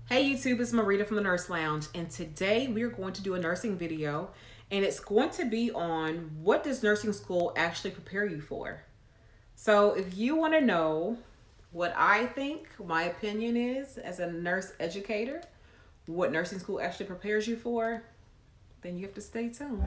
Hey YouTube, it's Marita from the Nurse Lounge, and today we're going to do a nursing video, and it's going to be on what does nursing school actually prepare you for. So if you want to know what I think, my opinion is as a nurse educator, what nursing school actually prepares you for, then you have to stay tuned.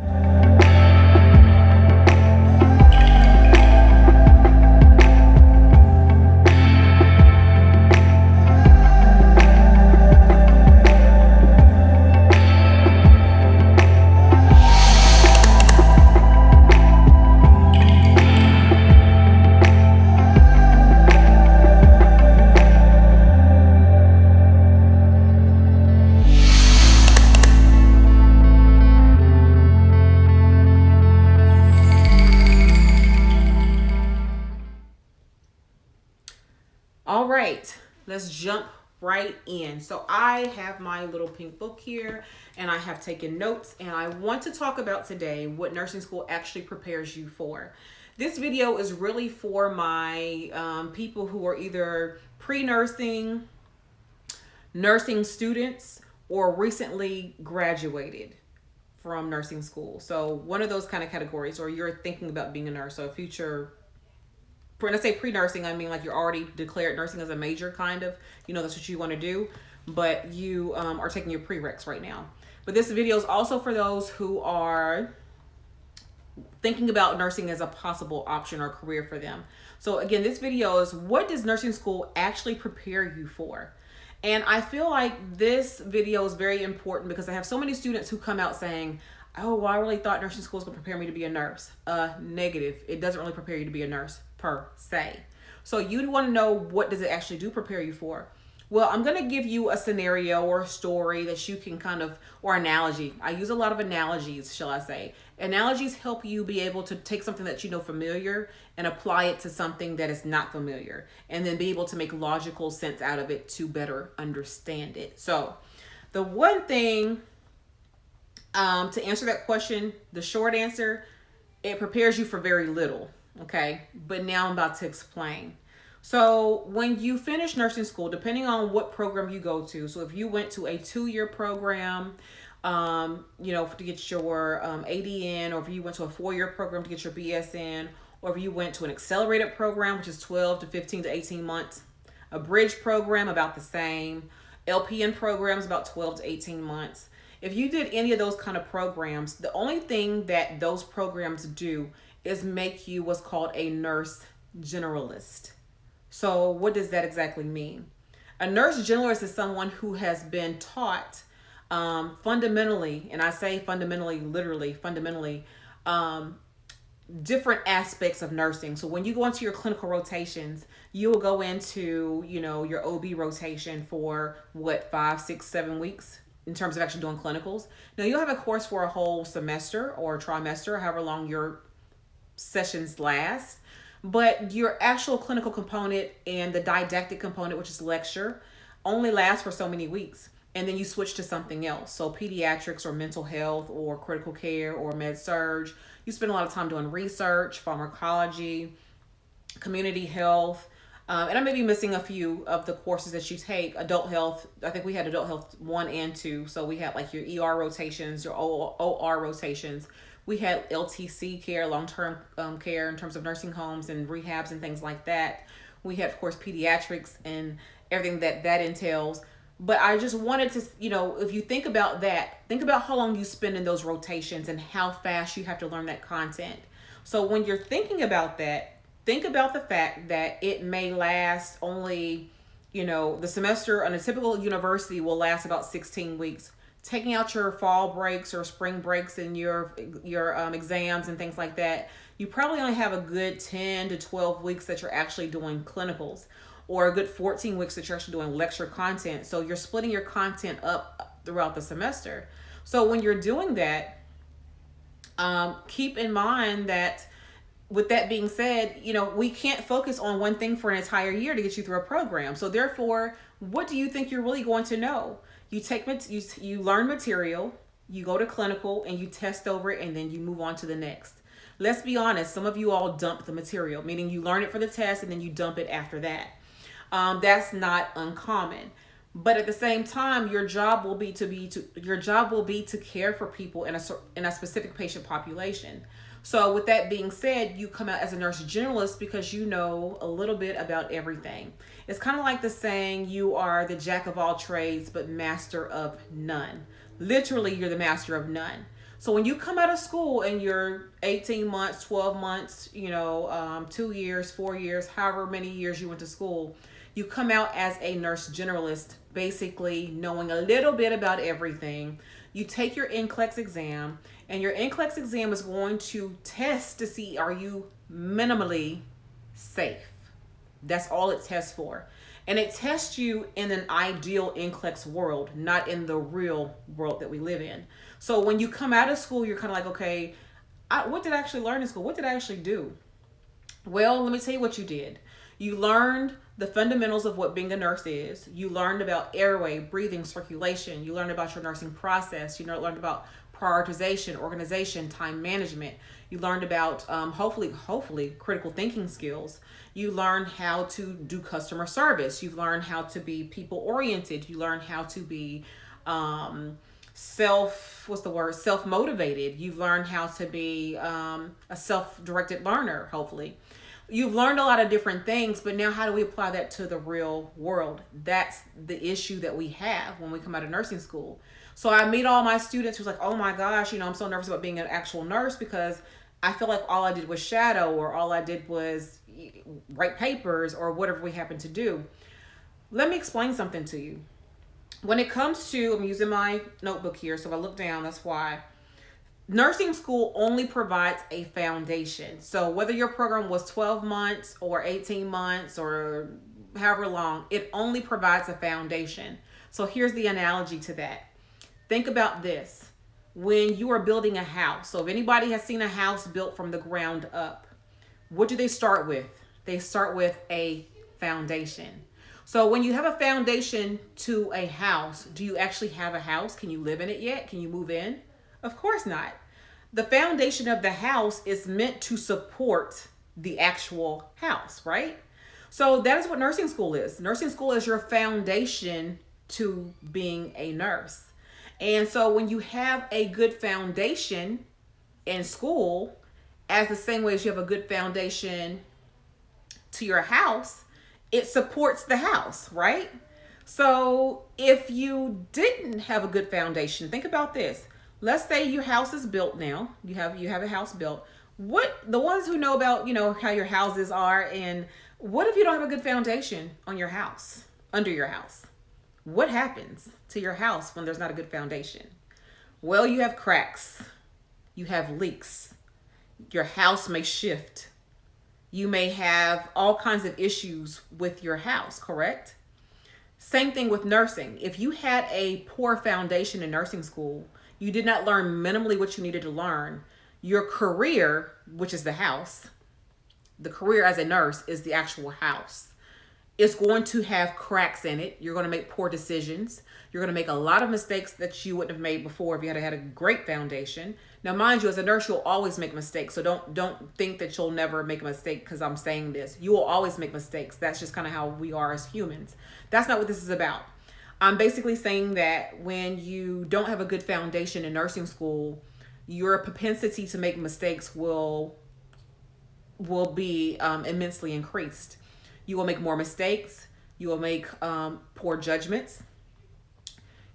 All right, let's jump right in. So I have my little pink book here and I have taken notes, and I want to talk about today what nursing school actually prepares you for. This video is really for my people who are either pre-nursing, nursing students, or recently graduated from nursing school. So one of those kind of categories, or you're thinking about being a nurse, so a future, when I say pre-nursing, I mean like you're already declared nursing as a major, kind of, that's what you want to do, but you are taking your prereqs right now. But this video is also for those who are thinking about nursing as a possible option or career for them. So again, this video is what does nursing school actually prepare you for? And I feel like this video is very important because I have so many students who come out saying, oh, well, I really thought nursing school was going to prepare me to be a nurse. Negative. It doesn't really prepare you to be a nurse per se. So you want to know, what does it actually do prepare you for? Well, I'm going to give you a scenario or a story that you can or analogy. I use a lot of analogies, shall I say. Analogies help you be able to take something that you know familiar and apply it to something that is not familiar, and then be able to make logical sense out of it to better understand it. So the one thing, to answer that question, the short answer, it prepares you for very little. Okay, but now I'm about to explain. So when you finish nursing school, depending on what program you go to, so if you went to a 2-year program, to get your ADN, or if you went to a 4-year program to get your BSN, or if you went to an accelerated program, which is 12 to 15 to 18 months, a bridge program about the same, LPN programs about 12 to 18 months. If you did any of those kind of programs, the only thing that those programs do is make you what's called a nurse generalist. So what does that exactly mean? A nurse generalist is someone who has been taught fundamentally, and I say fundamentally, literally fundamentally, different aspects of nursing. So when you go into your clinical rotations, you will go into, your OB rotation for 5, 6, 7 weeks in terms of actually doing clinicals. Now you'll have a course for a whole semester or trimester, however long your sessions last, but your actual clinical component and the didactic component, which is lecture, only lasts for so many weeks, and then you switch to something else. So pediatrics or mental health or critical care or med surg, you spend a lot of time doing research, pharmacology, community health, and I may be missing a few of the courses that you take. Adult health, I think we had adult health 1 and 2. So we had like your ER rotations, your OR rotations. We had LTC care, long-term care in terms of nursing homes and rehabs and things like that. We had, of course, pediatrics and everything that entails. But I just wanted to, if you think about that, think about how long you spend in those rotations and how fast you have to learn that content. So when you're thinking about that, think about the fact that it may last only, the semester on a typical university will last about 16 weeks. Taking out your fall breaks or spring breaks and your exams and things like that, you probably only have a good 10 to 12 weeks that you're actually doing clinicals, or a good 14 weeks that you're actually doing lecture content. So you're splitting your content up throughout the semester. So when you're doing that, keep in mind that, with that being said, we can't focus on one thing for an entire year to get you through a program. So therefore, what do you think you're really going to know? You learn material, you go to clinical, and you test over it, and then you move on to the next. Let's be honest, some of you all dump the material, meaning you learn it for the test and then you dump it after that. That's not uncommon. But at the same time, your job will be to care for people in a specific patient population. So with that being said, you come out as a nurse generalist because you know a little bit about everything. It's kind of like the saying, you are the jack of all trades but master of none. Literally, you're the master of none. So when you come out of school and you're 18 months, 12 months, 2 years, 4 years, however many years you went to school, you come out as a nurse generalist, basically knowing a little bit about everything. You take your NCLEX exam, and your NCLEX exam is going to test to see, are you minimally safe? That's all it tests for. And it tests you in an ideal NCLEX world, not in the real world that we live in. So when you come out of school, you're kind of like, okay, what did I actually learn in school? What did I actually do? Well, let me tell you what you did. You learned the fundamentals of what being a nurse is. You learned about airway, breathing, circulation. You learned about your nursing process. You learned about prioritization, organization, time management. You learned about hopefully critical thinking skills. You learned how to do customer service. You've learned how to be people oriented. You learned how to be self motivated. You've learned how to be a self-directed learner, hopefully. You've learned a lot of different things, but now how do we apply that to the real world? That's the issue that we have when we come out of nursing school. So I meet all my students who's like, oh my gosh, I'm so nervous about being an actual nurse because I feel like all I did was shadow, or all I did was write papers, or whatever we happen to do. Let me explain something to you. When it comes to, I'm using my notebook here, so if I look down, that's why. Nursing school only provides a foundation. So whether your program was 12 months or 18 months or however long, it only provides a foundation. So here's the analogy to that. Think about this. When you are building a house, so if anybody has seen a house built from the ground up, what do they start with? They start with a foundation. So when you have a foundation to a house, do you actually have a house? Can you live in it yet? Can you move in? Of course not. The foundation of the house is meant to support the actual house, right? So that is what nursing school is. Nursing school is your foundation to being a nurse. And so when you have a good foundation in school, as the same way as you have a good foundation to your house, it supports the house, right? So if you didn't have a good foundation, think about this. Let's say your house is built now. You have a house built. What the ones who know about, how your houses are, and what if you don't have a good foundation on your house, under your house? What happens to your house when there's not a good foundation? Well, you have cracks. You have leaks. Your house may shift. You may have all kinds of issues with your house, correct? Same thing with nursing. If you had a poor foundation in nursing school, you did not learn minimally what you needed to learn, your career, which is the house, the career as a nurse is the actual house. It's going to have cracks in it. You're going to make poor decisions. You're going to make a lot of mistakes that you wouldn't have made before if you had a great foundation. Now, mind you, as a nurse, you'll always make mistakes. So don't think that you'll never make a mistake because I'm saying this. You will always make mistakes. That's just kind of how we are as humans. That's not what this is about. I'm basically saying that when you don't have a good foundation in nursing school, your propensity to make mistakes will be immensely increased. You will make more mistakes. You will make poor judgments.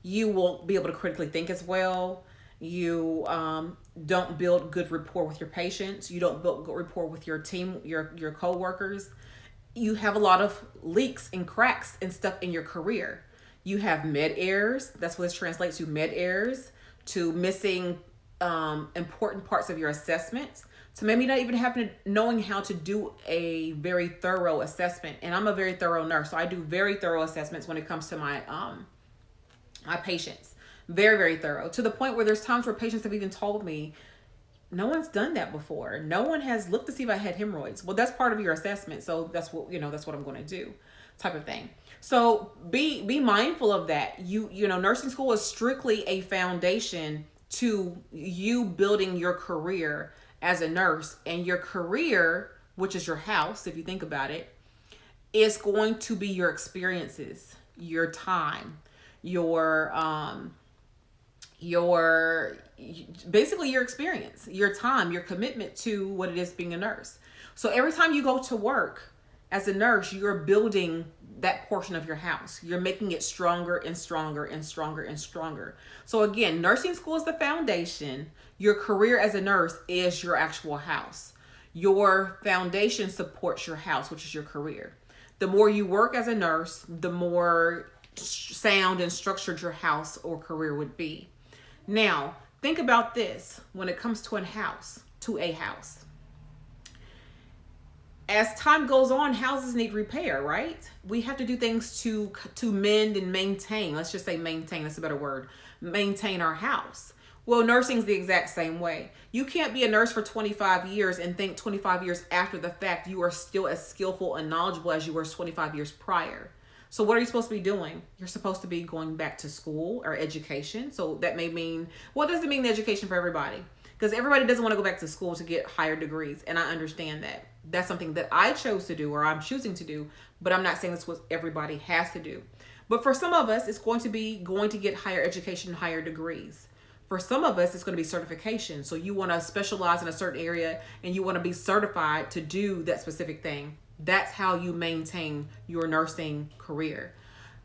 You won't be able to critically think as well. You don't build good rapport with your patients. You don't build good rapport with your team, your co-workers. You have a lot of leaks and cracks and stuff in your career. You have med errors. That's what this translates to, med errors, to missing important parts of your assessments, to maybe not even knowing how to do a very thorough assessment. And I'm a very thorough nurse, so I do very thorough assessments when it comes to my my patients. Very, very thorough, to the point where there's times where patients have even told me, no one's done that before. No one has looked to see if I had hemorrhoids. Well, that's part of your assessment, so that's what that's what I'm going to do, type of thing. So be mindful of that. Nursing school is strictly a foundation to you building your career as a nurse, and your career, which is your house, if you think about it, is going to be your experiences. your time, your your basically your experience, your time, your commitment to what it is being a nurse. So every time you go to work as a nurse, you're building that portion of your house. You're making it stronger and stronger and stronger and stronger. So again, nursing school is the foundation. Your career as a nurse is your actual house. Your foundation supports your house, which is your career. The more you work as a nurse, the more sound and structured your house or career would be. Now, think about this when it comes to a house. As time goes on, houses need repair, right? We have to do things to mend and maintain. Let's just say maintain, that's a better word. Maintain our house. Well, nursing's the exact same way. You can't be a nurse for 25 years and think 25 years after the fact you are still as skillful and knowledgeable as you were 25 years prior. So what are you supposed to be doing? You're supposed to be going back to school or education. So that may mean, well, it doesn't mean education for everybody, because everybody doesn't want to go back to school to get higher degrees. And I understand that. That's something that I chose to do, or I'm choosing to do, but I'm not saying that's what everybody has to do. But for some of us, it's going to get higher education, higher degrees. For some of us, it's going to be certification. So you want to specialize in a certain area and you want to be certified to do that specific thing. That's how you maintain your nursing career.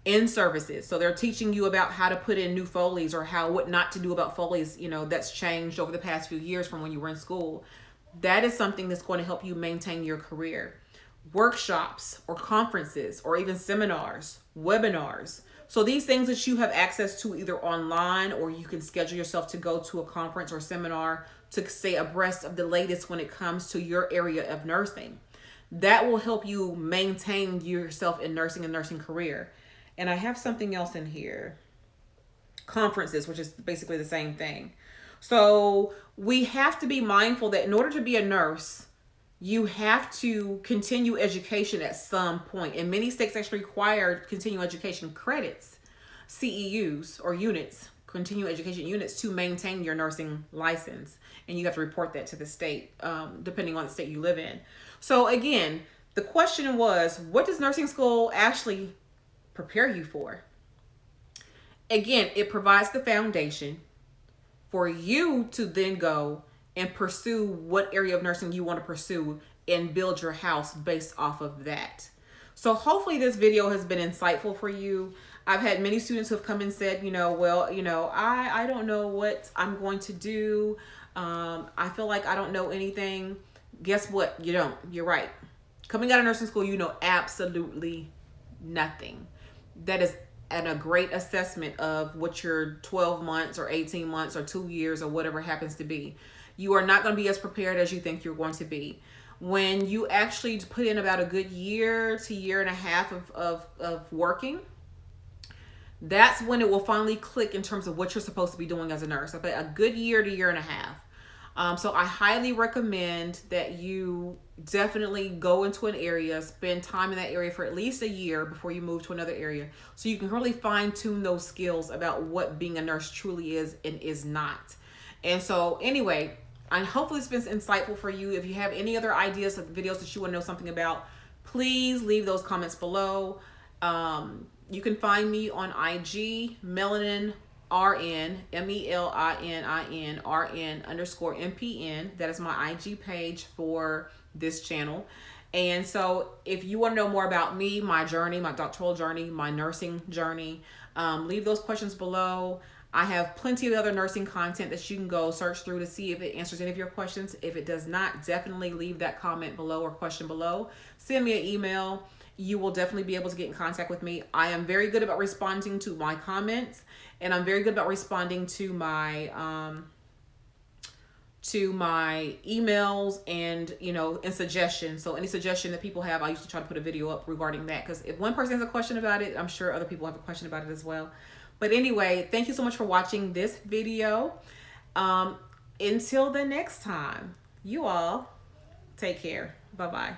In services, so they're teaching you about how to put in new Foleys, or what not to do about Foleys, that's changed over the past few years from when you were in school. That is something that's going to help you maintain your career. Workshops or conferences or even seminars, webinars. So these things that you have access to either online, or you can schedule yourself to go to a conference or seminar to stay abreast of the latest when it comes to your area of nursing. That will help you maintain yourself in nursing and nursing career. And I have something else in here. Conferences, which is basically the same thing. So we have to be mindful that in order to be a nurse, you have to continue education at some point. And many states actually require continuing education credits, CEUs or units, continuing education units, to maintain your nursing license. And you have to report that to the state, depending on the state you live in. So again, the question was, what does nursing school actually prepare you for? Again, it provides the foundation for you to then go and pursue what area of nursing you want to pursue and build your house based off of that. So hopefully this video has been insightful for you. I've had many students who have come and said, I don't know what I'm going to do. I feel like I don't know anything. Guess what? You don't. You're right. Coming out of nursing school, you know absolutely nothing. That is a great assessment of what your 12 months or 18 months or 2 years or whatever happens to be. You are not going to be as prepared as you think you're going to be. When you actually put in about a good year to year and a half of working, that's when it will finally click in terms of what you're supposed to be doing as a nurse. About a good year to year and a half. So I highly recommend that you definitely go into an area, spend time in that area for at least a year before you move to another area, so you can really fine tune those skills about what being a nurse truly is and is not. And so anyway, I hopefully it's been insightful for you. If you have any other ideas of videos that you want to know something about, please leave those comments below. You can find me on IG, Melanin RN, MELININ RN _MPN. That is my IG page for this channel. And so if you want to know more about me, my journey, my doctoral journey, my nursing journey, leave those questions below. I have plenty of other nursing content that you can go search through to see if it answers any of your questions. If it does not, definitely leave that comment below or question below. Send me an email. You will definitely be able to get in contact with me. I am very good about responding to my comments, and I'm very good about responding to my emails and and suggestions. So any suggestion that people have, I usually try to put a video up regarding that, because if one person has a question about it, I'm sure other people have a question about it as well. But anyway, thank you so much for watching this video. Until the next time, you all take care. Bye-bye.